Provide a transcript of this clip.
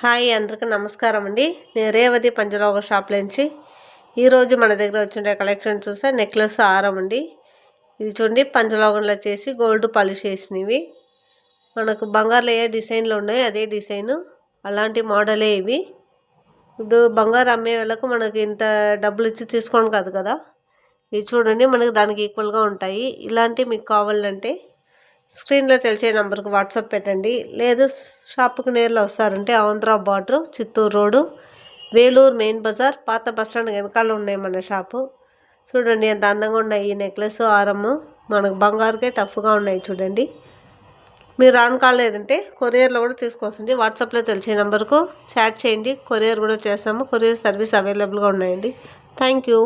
Hi అందరికీ నమస్కారం అండి. నేను రేవతి పంచలోహ షాప్ నుంచి ఈరోజు మన దగ్గర వచ్చిన కలెక్షన్ చూస్తే నెక్లెస్ హారం అండి. ఇది చూడండి, పంచలోహంలో చేసి గోల్డ్ పాలిష్ చేసినవి. మనకు బంగారులో ఏ డిజైన్లు ఉన్నాయో అదే డిజైను, అలాంటి మోడలే ఇవి. ఇప్పుడు బంగారు అమ్మే వాళ్ళకు మనకి ఇంత డబ్బులు ఇచ్చి తీసుకోండి కాదు కదా. ఇవి చూడండి, మనకి దానికి ఈక్వల్గా ఉంటాయి. ఇలాంటివి మీకు కావాలంటే స్క్రీన్లో తెలిసే నెంబర్కి వాట్సాప్ పెట్టండి. లేదు షాప్కి నేరులో వస్తారంటే Andhra border, Chittoor road, Vellore main బజార్, పాత బస్టాండ్ వెనకాల ఉన్నాయి మన షాపు. చూడండి ఎంత అందంగా ఉన్నాయి ఈ నెక్లెస్ హారము. మనకు బంగారుకే టఫ్గా ఉన్నాయి చూడండి. మీరు ఆన్ కాలేదంటే కొరియర్లో కూడా తీసుకోవచ్చండి. వాట్సాప్లో తెలిసే నెంబర్కు చాట్ చేయండి, కొరియర్ కూడా చేస్తాము. కొరియర్ సర్వీస్ అవైలబుల్గా ఉన్నాయండి. Thank you.